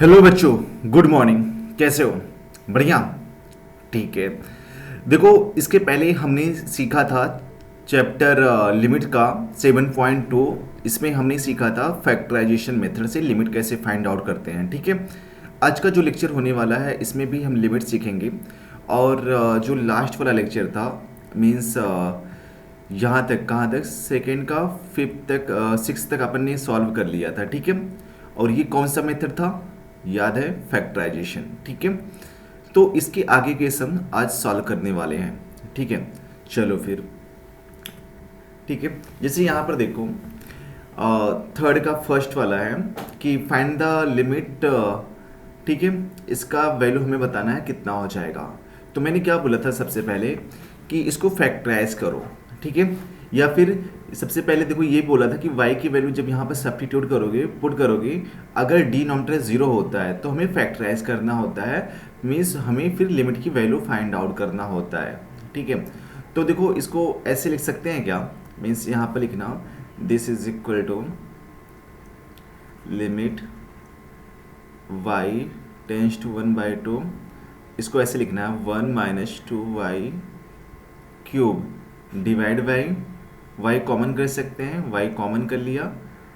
Hello बच्चों, good morning. कैसे हो? बढ़िया। ठीक है। देखो, इसके पहले हमने सीखा था चैप्टर लिमिट का 7.2। इसमें हमने सीखा था फैक्टराइजेशन मेथड से लिमिट कैसे फाइंड आउट करते हैं। ठीक है। आज का जो लेक्चर होने वाला है इसमें भी हम लिमिट सीखेंगे। और जो लास्ट वाला लेक्चर था मीन्स यहाँ तक, कहाँ तक, सेकेंड का फिफ्थ तक, सिक्स तक अपन ने सॉल्व कर लिया था। ठीक है। और ये कौन सा मेथड था? याद है? फैक्टराइजेशन। ठीक है। तो इसके आगे के सम आज सॉल्व करने वाले हैं। ठीक है। चलो फिर। ठीक है। जैसे यहाँ पर देखो, थर्ड का फर्स्ट वाला है कि फाइंड द लिमिट। ठीक है। इसका वैल्यू हमें बताना है कितना हो जाएगा। तो मैंने क्या बोला था सबसे पहले कि इसको फैक्टराइज करो। ठीक है। या फिर सबसे पहले देखो ये बोला था कि y की वैल्यू जब यहाँ पर सब्स्टिट्यूट करोगे, पुट करोगे, अगर डिनोमिनेटर जीरो होता है तो हमें फैक्टराइज करना होता है। मीन्स हमें फिर लिमिट की वैल्यू फाइंड आउट करना होता है। ठीक है। तो देखो इसको ऐसे लिख सकते हैं क्या? मीन्स यहाँ पर लिखना this is equal to limit y tends to 1/2। इसको ऐसे लिखना है 1 - 2y³ divide by y common कर सकते हैं, y कॉमन कर लिया,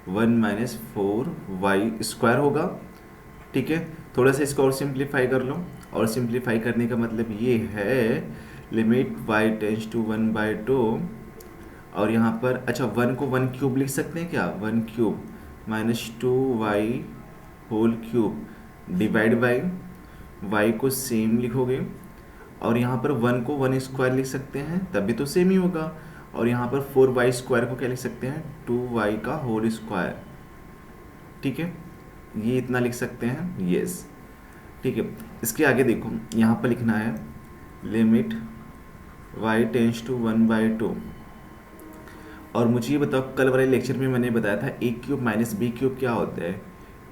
1 - 4y² होगा। ठीक है। थोड़ा सा इसको और सिंप्लीफाई कर लो। और सिंप्लीफाई करने का मतलब ये है लिमिट y टेंस टू 1/2। और यहाँ पर अच्छा 1 को 1³ लिख सकते हैं क्या? 1³ - 2y³ डिवाइड बाई y को सेम लिखोगे। और यहाँ पर 1 को 1² लिख सकते हैं, तभी तो सेम ही होगा। और यहाँ पर 4y² को क्या लिख सकते हैं? 2y²। ठीक है। ये इतना लिख सकते हैं। यस। ठीक है। इसके आगे देखो, यहाँ पर लिखना है लिमिट y टेंस टू 1/2। और मुझे ये बताओ, कल वाले लेक्चर में मैंने बताया था a³ - b³ क्या होता है?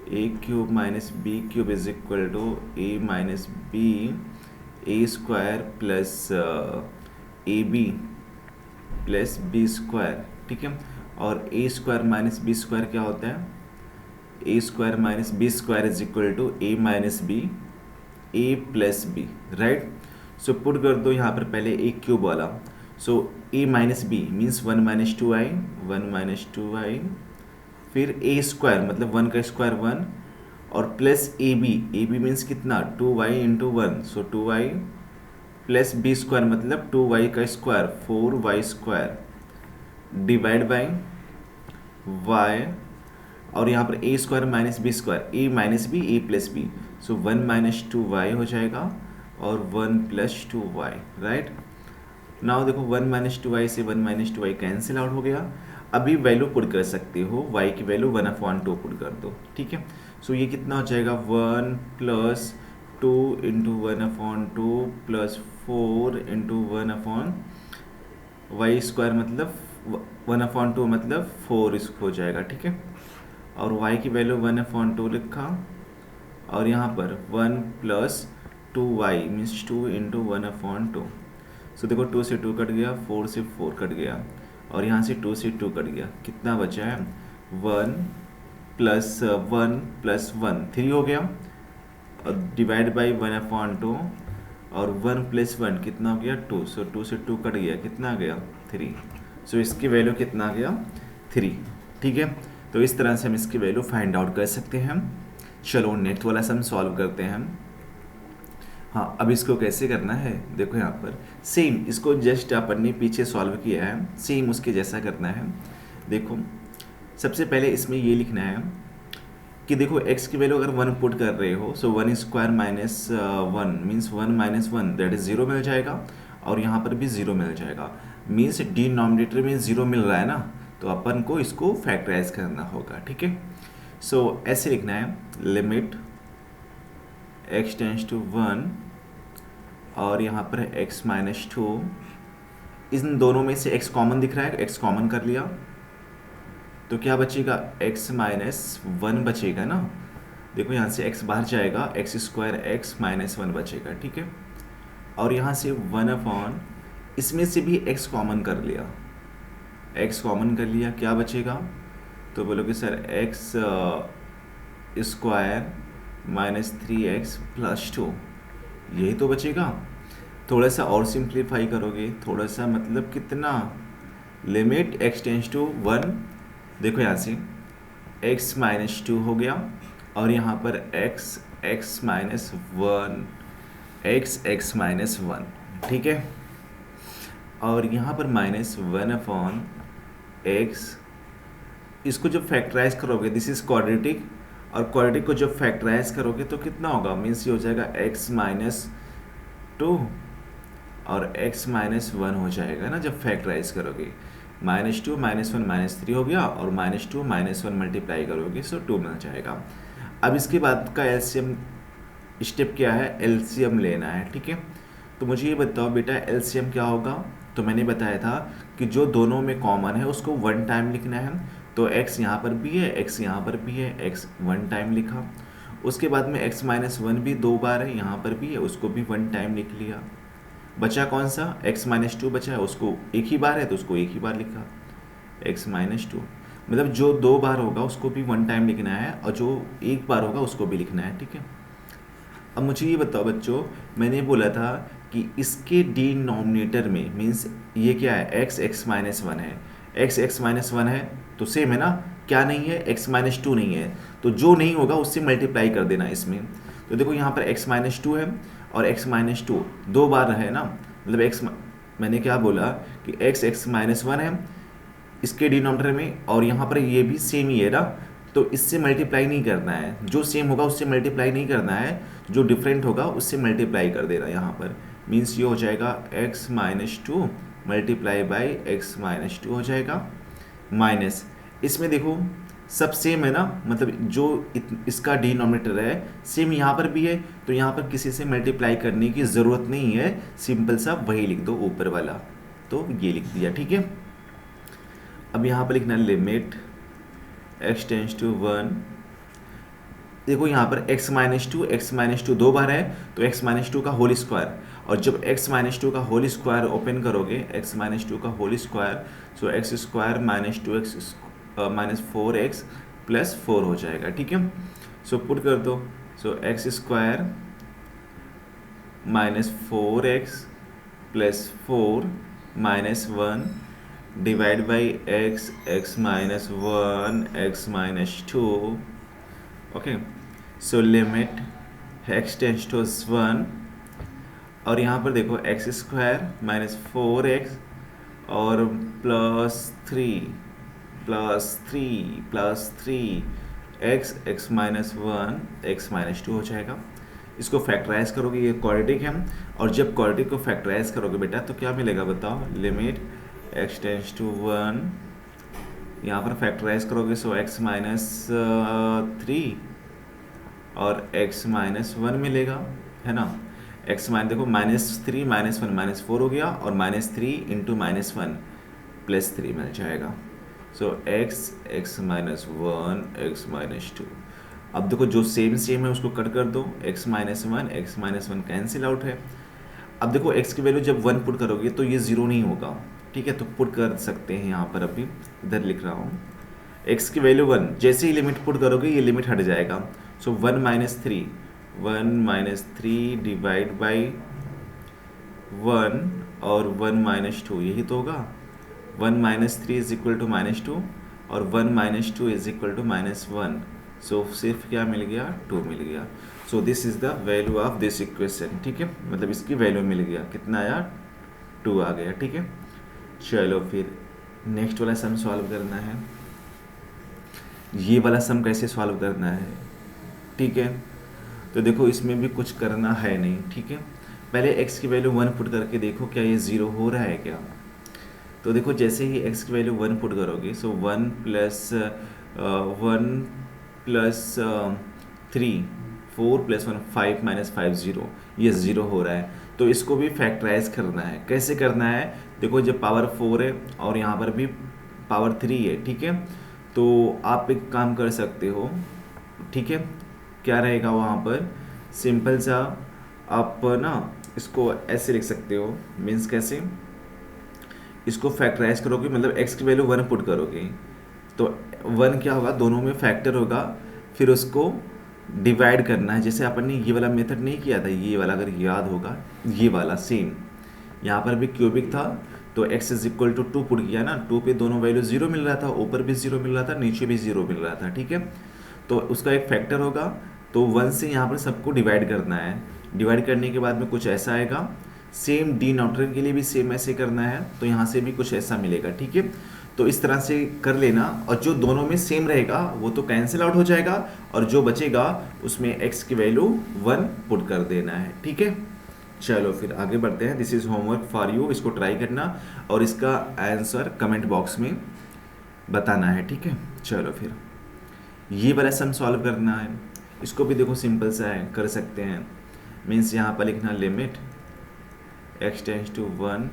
a³ - b³ is equal to a - b a² plus ab plus b²। ठीक है। और a² - b² क्या होता है? a² - b² is equal to a - b a plus b। Right. So put कर दो यहाँ पर पहले a³ वाला। सो a - b means 1 - 2i 1 - 2i, फिर a² मतलब 1 का स्क्वायर 1, और प्लस ab मीन्स कितना? 2y इंटू 1, सो 2y प्लस b² मतलब 2y का square 4y² divide by y। और यहाँ पर a² - b², a - b a plus b, so 1 - 2y हो जाएगा और 1 + 2y। राइट। नाउ देखो 1 - 2y से 1 - 2y कैंसिल आउट हो गया। अभी वैल्यू पुट कर सकते हो, y की वैल्यू 1/2 पुट कर दो। ठीक है। सो ये कितना हो जाएगा? 1 + 2 × 1/2 प्लस 4 × 1/y² मतलब 1/2 मतलब 4 हो जाएगा। ठीक है। और y की वैल्यू 1/2 लिखा। और यहाँ पर 1 + 2y मीन्स 2 × 1/2। सो देखो 2 से 2 कट गया, 4 से 4 कट गया, और यहाँ से 2 से 2 कट गया। कितना बचा है? 1 + 1 + 1 3 हो गया, और डिवाइड बाई 1/2, और 1 + 1 कितना हो गया? 2। सो 2 से 2 कट गया, कितना आ गया? 3। सो इसकी वैल्यू कितना आ गया? 3। ठीक है। तो इस तरह से हम इसकी वैल्यू फाइंड आउट कर सकते हैं। चलो नेक्स्ट वाला सम सॉल्व करते हैं। हाँ, अब इसको कैसे करना है देखो, यहाँ पर सेम इसको जस्ट अपन ने पीछे सॉल्व किया है, सेम उसके जैसा करना है। देखो सबसे पहले इसमें ये लिखना है कि देखो x की वैल्यू अगर 1 पुट कर रहे हो, सो 1² - 1 मीन्स 1 - 1 दैट इज 0 मिल जाएगा, और यहाँ पर भी 0 मिल जाएगा। मीन्स डिनोमिनेटर में 0 मिल रहा है ना, तो अपन को इसको फैक्टराइज करना होगा। ठीक है। सो ऐसे लिखना है लिमिट x टेंस टू 1, और यहाँ पर है x - 2। इन दोनों में से x कॉमन दिख रहा है, x कॉमन कर लिया, तो क्या बचेगा? x - 1 बचेगा ना। देखो यहाँ से x बाहर जाएगा, x² x - 1 बचेगा। ठीक है। और यहाँ से 1/, इसमें से भी x कॉमन कर लिया, x कॉमन कर लिया, क्या बचेगा? तो बोलोगे सर x² -3x+2, यही तो बचेगा। थोड़ा सा और सिंप्लीफाई करोगे, थोड़ा सा मतलब कितना, लिमिट x टेंस टू 1, देखो यहाँ से x-2 हो गया, और यहाँ पर x-1, ठीक है। और यहाँ पर -1/x, इसको जब फैक्टराइज करोगे, दिस इज क्वाड्रेटिक, और क्वाड्रेटिक को जब फैक्टराइज करोगे तो कितना होगा, मीन्स ये हो जाएगा x-2 और x-1 हो जाएगा ना जब फैक्टराइज करोगे। -2 -1 -3 हो गया, और -2 -1 मल्टीप्लाई करोगे सो 2 मिल जाएगा। अब इसके बाद का एलसीएम स्टेप क्या है, एलसीएम लेना है, ठीक है। तो मुझे ये बताओ बेटा एलसीएम क्या होगा। तो मैंने बताया था कि जो दोनों में कॉमन है उसको 1 टाइम लिखना है। तो x यहाँ पर भी है, x यहाँ पर भी है, x 1 टाइम लिखा। उसके बाद में x-1 भी 2 बार है, यहाँ पर भी है, उसको भी 1 टाइम लिख लिया। बचा कौन सा, x-2 बचा है, उसको एक ही बार है तो उसको एक ही बार लिखा, x-2। मतलब जो 2 बार होगा उसको भी 1 टाइम लिखना है, और जो एक बार होगा उसको भी लिखना है, ठीक है। अब मुझे ये बताओ बच्चों, मैंने बोला था कि इसके डिनोमिनेटर में, मीन्स ये क्या है, x-1 है, x-1 है तो सेम है ना, क्या नहीं है, x-2 नहीं है, तो जो नहीं होगा उससे मल्टीप्लाई कर देना इसमें। तो देखो यहाँ पर x-2 है और x-2 2 बार है ना, मतलब x, मैंने क्या बोला कि x-1 है इसके डिनोमिनेटर में, और यहाँ पर ये भी सेम ही है ना, तो इससे मल्टीप्लाई नहीं करना है, जो सेम होगा उससे मल्टीप्लाई नहीं करना है, जो डिफरेंट होगा उससे मल्टीप्लाई कर देना यहाँ पर। मीन्स ये हो जाएगा x-2 मल्टीप्लाई बाई x-2 हो जाएगा, माइनस, इसमें देखो सब सेम है ना, मतलब जो इसका डिनोमिनेटर है सेम यहाँ पर भी है, तो यहाँ पर किसी से मल्टीप्लाई करने की ज़रूरत नहीं है, सिंपल सा वही लिख दो ऊपर वाला, तो ये लिख दिया, ठीक है। अब यहाँ पर लिखना लिमिट x टेंस टू 1, देखो यहाँ पर x-2 2 बार है तो x-2 का होल स्क्वायर, और जब x-2 का होल स्क्वायर ओपन करोगे, x-2 का होल स्क्वायर, सो x² -2x -4x प्लस 4 हो जाएगा, ठीक है। सो पुट कर दो, so x² -4x plus 4 -1 divide by x, x-1 x-2, okay. So limit x tends to 1, और यहाँ पर देखो x² -4x और +3 x x-1 x-2 हो जाएगा। इसको फैक्टराइज करोगे, ये क्वाड्रेटिक है, और जब क्वाड्रेटिक को फैक्टराइज करोगे बेटा तो क्या मिलेगा बताओ, लिमिट x टेंस टू 1, यहाँ पर फैक्टराइज करोगे सो x -3 और x-1 मिलेगा, है ना। देखो -3 -1 -4 हो गया, और -3 इंटू -1 +3 मिल जाएगा। सो x x-1 x-2। अब देखो जो सेम है उसको कट कर दो, x-1 कैंसिल आउट है। अब देखो x की वैल्यू जब 1 पुट करोगे तो ये 0 नहीं होगा, ठीक है, तो पुट कर सकते हैं यहाँ पर, अभी इधर लिख रहा हूँ x की वैल्यू 1, जैसे ही लिमिट पुट करोगे ये लिमिट हट जाएगा। सो 1 -3 डिवाइड बाई 1 और 1 -2, यही तो होगा। 1 -3 इज इक्वल टू -2 और 1 -2 इज इक्वल टू -1, सो सिर्फ क्या मिल गया, 2 मिल गया। सो this is the value of this equation, ठीक है, मतलब इसकी वैल्यू मिल गया, कितना आया, 2 आ गया, ठीक है। चलो फिर नेक्स्ट वाला सम सॉल्व करना है। ये वाला सम कैसे सॉल्व करना है, ठीक है। तो देखो इसमें भी कुछ करना है नहीं, ठीक है। पहले x की वैल्यू 1 पुट करके देखो क्या ये 0 हो रहा है क्या। तो देखो जैसे ही x की वैल्यू 1 पुट करोगे, सो 1 प्लस 3 4 प्लस 1 5 -5 0, ये 0 हो रहा है। तो इसको भी फैक्टराइज करना है, कैसे करना है, देखो जब पावर 4 है और यहाँ पर भी पावर 3 है, ठीक है, तो आप एक काम कर सकते हो, ठीक है। क्या रहेगा वहाँ पर, सिंपल सा आप ना इसको ऐसे लिख सकते हो, मीन्स कैसे, इसको फैक्टराइज करोगे, मतलब x की वैल्यू 1 पुट करोगे तो 1 क्या होगा, दोनों में फैक्टर होगा, फिर उसको डिवाइड करना है। जैसे अपन ने ये वाला मेथड नहीं किया था, ये वाला अगर याद होगा, ये वाला सेम यहाँ पर भी क्यूबिक था, तो x is equal to 2 put किया ना, 2 पे दोनों वैल्यू 0 मिल रहा था, ऊपर भी 0 मिल रहा था, नीचे भी 0 मिल रहा था, ठीक है। तो उसका एक फैक्टर होगा, तो 1 से यहाँ पर सबको डिवाइड करना है। डिवाइड करने के बाद में कुछ ऐसा आएगा, सेम डिनोमिनेटर के लिए भी सेम ऐसे करना है, तो यहाँ से भी कुछ ऐसा मिलेगा, ठीक है। तो इस तरह से कर लेना, और जो दोनों में सेम रहेगा वो तो कैंसिल आउट हो जाएगा, और जो बचेगा उसमें x की वैल्यू 1 पुट कर देना है, ठीक है। चलो फिर आगे बढ़ते हैं। This is homework for you, इसको ट्राई करना और इसका आंसर कमेंट बॉक्स में बताना है, ठीक है। चलो फिर ये वाला सम सॉल्व करना है, इसको भी देखो सिंपल सा है, कर सकते हैं। मीन्स यहाँ पर लिखना limit x tends to 1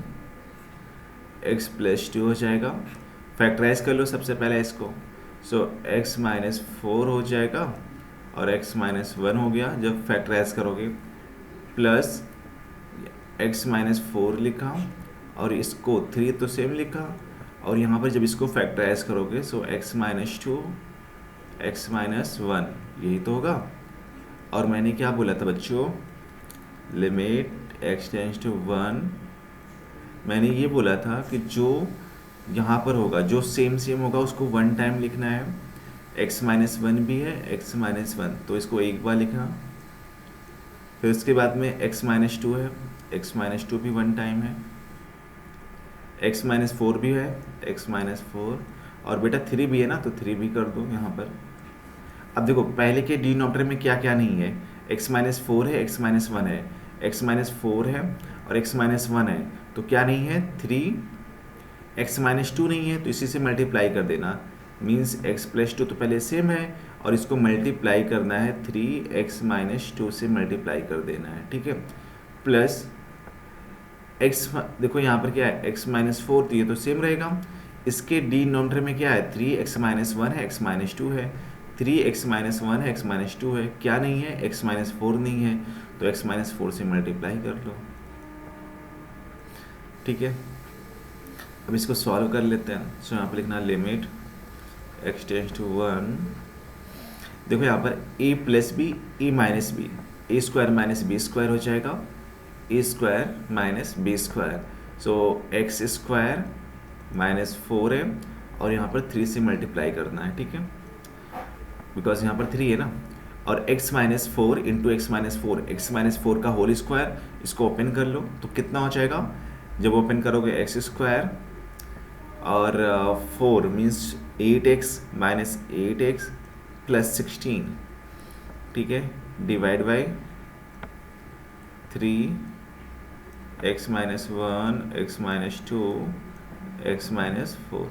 x plus 2 हो जाएगा। फैक्टराइज कर लो सबसे पहले इसको, सो x माइनस 4 हो जाएगा और x माइनस 1 हो गया जब फैक्टराइज करोगे, प्लस x माइनस 4 लिखा और इसको 3 तो सेम लिखा, और यहाँ पर जब इसको फैक्टराइज करोगे सो x माइनस 2 x माइनस 1, यही तो होगा। और मैंने क्या बोला था बच्चों, लिमिट x टेंस टू 1, मैंने ये बोला था कि जो यहाँ पर होगा, जो सेम सेम होगा उसको 1 टाइम लिखना है। x माइनस 1 भी है, x माइनस 1, तो इसको एक बार लिखना। फिर उसके बाद में x माइनस 2 है, x माइनस 2 भी 1 टाइम है। x माइनस 4 भी है, x माइनस 4, और बेटा 3 भी है ना, तो 3 भी कर दो यहाँ पर। अब देखो पहले के डिनोमिनेटर में क्या क्या नहीं है, x माइनस 4 है, x माइनस 1 है, x माइनस 4 है और x माइनस 1 है, तो क्या नहीं है 3, x माइनस 2 नहीं है, तो इसी से मल्टीप्लाई कर देना। मीन्स x प्लस 2 तो पहले सेम है और इसको मल्टीप्लाई करना है 3x माइनस 2 से मल्टीप्लाई कर देना है, ठीक है। प्लस x, देखो यहाँ पर क्या है x माइनस 4, तो ये तो सेम रहेगा। इसके डिनोमिनेटर में क्या है 3x माइनस 1 है, x माइनस 2 है, 3x माइनस 1 है, x माइनस 2 है, क्या नहीं है x माइनस 4 नहीं है, तो x माइनस 4 से मल्टीप्लाई कर लो, ठीक है। अब इसको सॉल्व कर लेते हैं। सो यहाँ पर लिखना लिमिट x टेंस टू 1, देखो यहाँ पर a plus B A minus B, A square minus B square हो जाएगा, A square minus B square, so X square minus 4 है और यहाँ पर 3 से मल्टीप्लाई करना है, ठीक है, बिकॉज यहाँ पर 3 है ना। और x minus 4 into x minus 4, x minus 4 का होल स्क्वायर, इसको ओपन कर लो तो कितना हो जाएगा, जब ओपन करोगे एक्स स्क्वायर और 4 means 8x minus 8x plus 16, ठीक है, divide by 3x minus 1 x minus 2 x minus 4।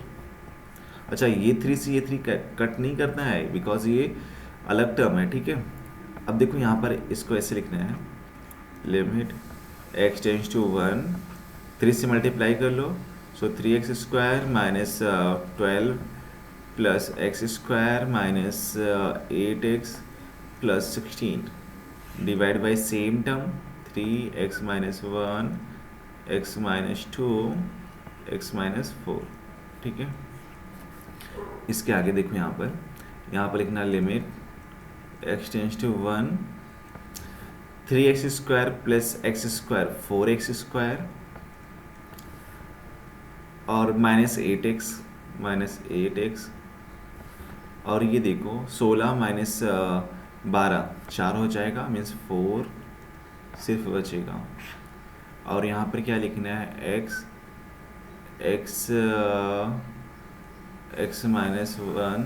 अच्छा ये 3 से ये 3 कट नहीं करना है बिकॉज ये अलग टर्म है, ठीक है। अब देखो यहाँ पर इसको ऐसे लिखना है, लिमिट x टेंस टू 1, 3 से मल्टीप्लाई कर लो, so 3x square minus 12 plus X square minus 8x plus 16, divide by same term 3x minus 1 x minus 2 x minus 4, ठीक है। इसके आगे देखो यहाँ पर लिखना limit x tends to 1, 3x square plus X square 4x square और minus 8x, और ये देखो 16 माइनस 12 4 हो जाएगा, मीन्स 4 सिर्फ बचेगा। और यहाँ पर क्या लिखना है x माइनस 1,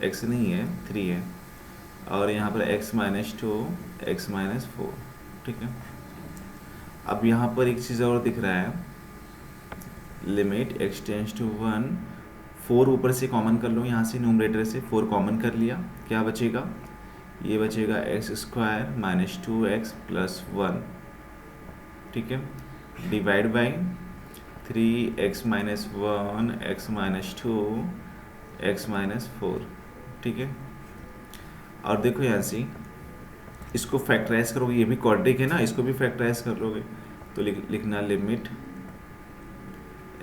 x नहीं है 3 है, और यहाँ पर x माइनस 2 x माइनस 4, ठीक है। अब यहाँ पर एक चीज़ और दिख रहा है, लिमिट x टेंस टू 1, 4 ऊपर से कॉमन कर लो, यहाँ से न्यूमरेटर से 4 कॉमन कर लिया, क्या बचेगा, ये बचेगा x square minus 2x plus 1, ठीक है, divide by 3x minus 1 x minus 2 x minus 4, ठीक है। और देखो यहाँ से इसको फैक्टराइज करोगे, ये भी क्वाड्रिक है ना, इसको भी फैक्टराइज कर लोगे, तो लिखना लिमिट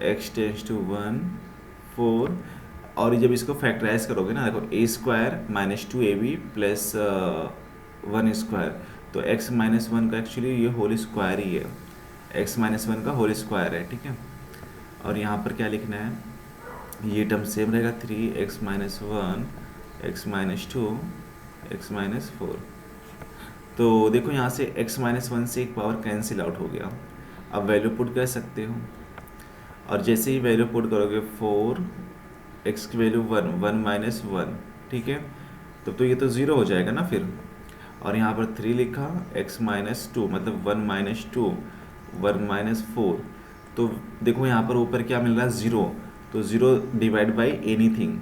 x टेंस टू 1 4, और जब इसको फैक्टराइज करोगे ना, देखो A square minus two A B plus one square, तो एक्स माइनस वन का एक्चुअली ये होल स्क्वायर ही है, एक्स माइनस वन का होल स्क्वायर है, ठीक है। और यहाँ पर क्या लिखना है, ये टर्म सेम रहेगा, three x minus one x minus to x minus four. तो देखो यहाँ से x माइनस वन से एक पावर कैंसिल आउट हो गया। अब वैल्यू पुट कर सकते हो, और जैसे ही वैल्यू पुट करोगे फोर एक्स की value one, one minus one, ठीक है, तो ये तो ज़ीरो हो जाएगा ना फिर। और यहाँ पर थ्री लिखा, x माइनस टू मतलब one minus two, one minus four. तो देखो यहाँ पर ऊपर क्या मिल रहा है, ज़ीरो, तो zero divide by anything,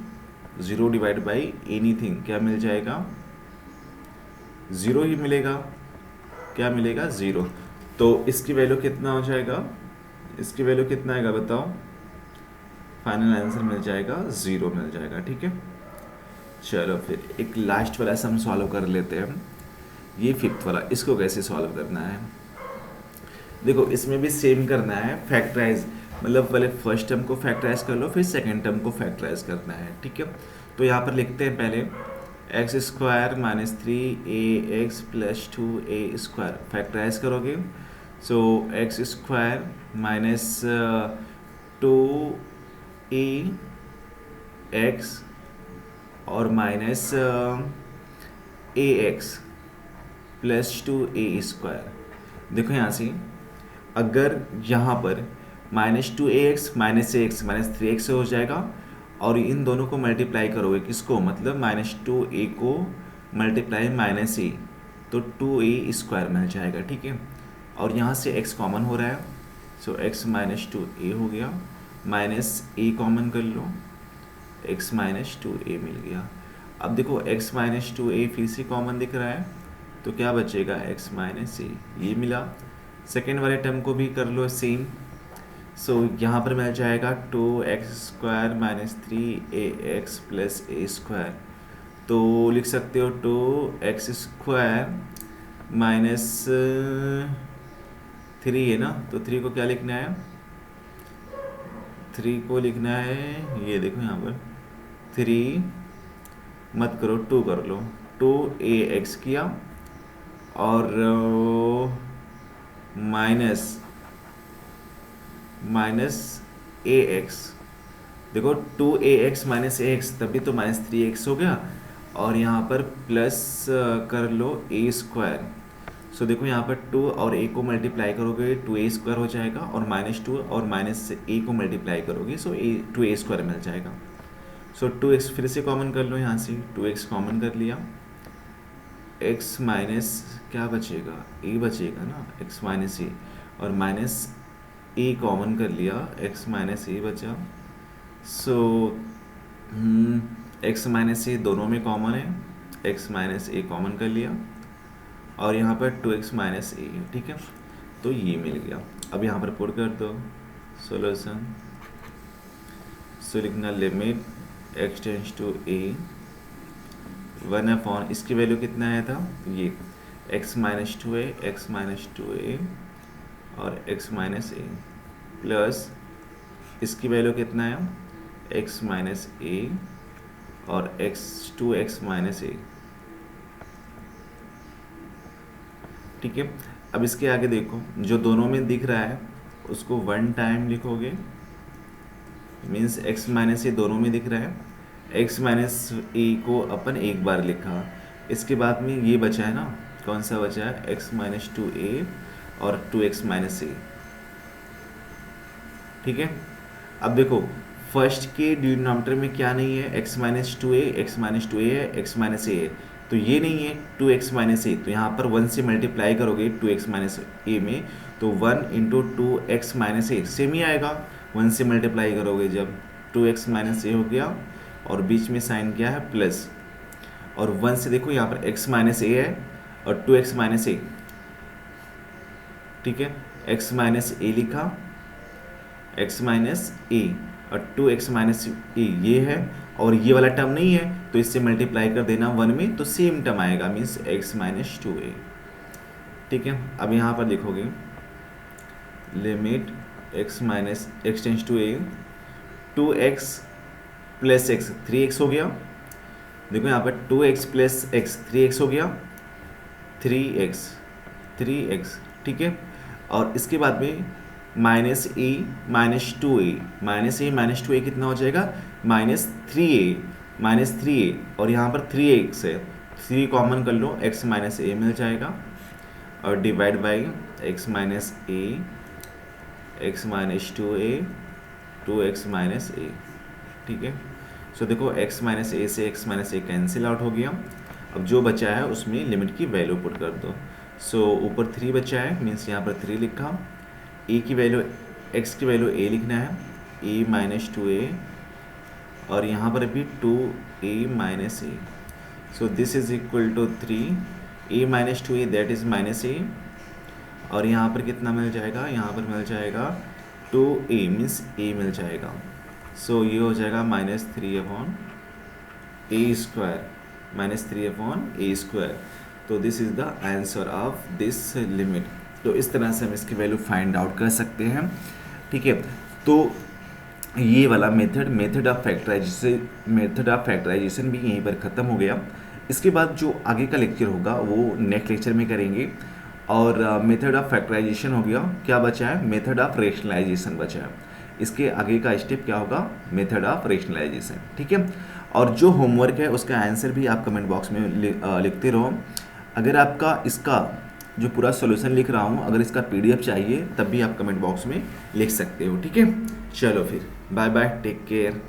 zero divide by anything क्या मिल जाएगा, ज़ीरो ही मिलेगा। क्या मिलेगा, ज़ीरो। तो इसकी वैल्यू कितना हो जाएगा, इसकी वैल्यू कितना आएगा बताओ, फाइनल आंसर मिल जाएगा, ज़ीरो मिल जाएगा, ठीक है। चलो फिर एक लास्ट वाला सम सॉल्व कर लेते हैं, ये फिफ्थ वाला, इसको कैसे सॉल्व करना है। देखो इसमें भी सेम करना है, फैक्टराइज, मतलब पहले फर्स्ट टर्म को फैक्टराइज कर लो, फिर सेकेंड टर्म को फैक्टराइज करना है, ठीक है। तो यहाँ पर लिखते हैं पहले x square minus three A X plus two A square, factorise करोगे, सो X square minus two A x और minus A X plus two A square. देखो यहाँ से अगर यहाँ पर minus two A X minus three x हो जाएगा, और इन दोनों को मल्टीप्लाई करोगे, किसको, मतलब माइनस टू ए को मल्टीप्लाई माइनस ए, तो टू ए स्क्वायर मिल जाएगा, ठीक है। और यहाँ से x कॉमन हो रहा है, सो x माइनस टू ए हो गया, माइनस ए कॉमन कर लो, x माइनस टू ए मिल गया। अब देखो x माइनस टू ए फिर से कॉमन दिख रहा है, तो क्या बचेगा, x माइनस ए, ये मिला। सेकेंड वाले टर्म को भी कर लो सेम, सो यहाँ पर मिल जाएगा two X square minus three A X plus A square. तो लिख सकते हो two X square minus three है ना, तो थ्री को क्या लिखना है, थ्री को लिखना है, ये देखो यहाँ पर थ्री मत करो, टू कर लो, टू ए एक्स किया और माइनस ए एक्स। देखो two A X minus A X, तभी तो माइनस थ्री एक्स हो गया, और यहाँ पर प्लस कर लो ए स्क्वायर। सो देखो यहाँ पर टू और ए को मल्टीप्लाई करोगे टू ए स्क्वायर हो जाएगा, और माइनस टू और माइनस ए को मल्टीप्लाई करोगे, सो ए टू ए स्क्वायर मिल जाएगा। सो टू एक्स फिर से कॉमन कर लो, यहाँ से टू एक्स कॉमन कर लिया, एक्स माइनस क्या बचेगा, ए बचेगा ना, एक्स माइनस ए, और माइनस ए कॉमन कर लिया, एक्स माइनस ए बचा। सो एक्स माइनस ए दोनों में कॉमन है, एक्स माइनस ए कॉमन कर लिया, और यहाँ पर टू एक्स माइनस ए, ठीक है, तो ये मिल गया। अब यहाँ पर पुट कर दो सोल्यूशन, सो लिखना limit X tends to A, one upon, इसकी वैल्यू कितना आया था, ये X minus two A, X minus two A और एक्स माइनस ए, प्लस इसकी वैल्यू कितना है, एक्स माइनस ए और एक्स टू एक्स माइनस ए, ठीक है। अब इसके आगे देखो, जो दोनों में दिख रहा है उसको वन टाइम लिखोगे, मीन्स एक्स माइनस ए दोनों में दिख रहा है, एक्स माइनस ए को अपन एक बार लिखा, इसके बाद में ये बचा है ना, कौन सा बचा है, एक्स माइनस टू ए और टू एक्स माइनस ए, ठीक है। अब देखो फर्स्ट के डिनोमिनेटर में क्या नहीं है, x minus two A, X minus two ए है, एक्स माइनस ए है, तो ये नहीं है टू एक्स माइनस ए, तो यहाँ पर वन से मल्टीप्लाई करोगे टू एक्स माइनस ए में, तो one into two x minus A same ही आएगा, वन से मल्टीप्लाई करोगे जब, टू एक्स माइनस ए हो गया, और बीच में साइन क्या है प्लस, और वन से देखो यहाँ पर एक्स माइनस ए है और टू एक्स माइनस ए, ठीक है, एक्स माइनस ए लिखा, एक्स माइनस ए और टू एक्स माइनस ए ये है, और ये वाला टर्म नहीं है, तो इससे मल्टीप्लाई कर देना वन में, तो सेम टर्म आएगा, means X minus two A, ठीक है। अब यहाँ पर लिखोगे limit X minus X tends to A, two X plus X 3x हो गया। देखो यहाँ पर 2x प्लस एक्स 3x हो गया, 3x, ठीक है। और इसके बाद में माइनस ए माइनस टू ए, माइनस टू ए कितना हो जाएगा, -3a, और यहाँ पर 3x है, 3 कॉमन कर लो, x माइनस ए मिल जाएगा, और divide by x minus a, x minus 2a, 2x minus ए, ठीक है। सो देखो x माइनस ए से x minus a cancel out हो गया। अब जो बचा है उसमें लिमिट की वैल्यू पुट कर दो। सो ऊपर 3 बचा है, मीन्स यहाँ पर 3 लिखा, ए की वैल्यू, x की वैल्यू a लिखना है, a माइनस 2a, और यहाँ पर भी 2a minus a. So this is equal to 3, a minus 2a that is minus ए, और यहाँ पर कितना मिल जाएगा, यहाँ पर मिल जाएगा 2a मीन्स a मिल जाएगा। सो ये हो जाएगा -3/a²। तो this is the answer of this limit. तो इस तरह से हम इसकी वैल्यू फाइंड आउट कर सकते हैं, ठीक है। तो ये वाला मेथड ऑफ फैक्टराइजेशन भी यहीं पर ख़त्म हो गया। इसके बाद जो आगे का लेक्चर होगा वो नेक्स्ट लेक्चर में करेंगे। और मेथड ऑफ फैक्टराइजेशन हो गया, क्या बचा है, मेथड ऑफ रेशनलाइजेशन बचा है। इसके आगे का स्टेप क्या होगा, मेथड ऑफ रेशनलाइजेशन, ठीक है। और जो होमवर्क है उसका आंसर भी आप कमेंट बॉक्स में लिखते रहो। अगर आपका इसका जो पूरा सॉल्यूशन लिख रहा हूँ, अगर इसका PDF चाहिए तब भी आप कमेंट बॉक्स में लिख सकते हो, ठीक है। चलो फिर, बाय बाय, टेक केयर।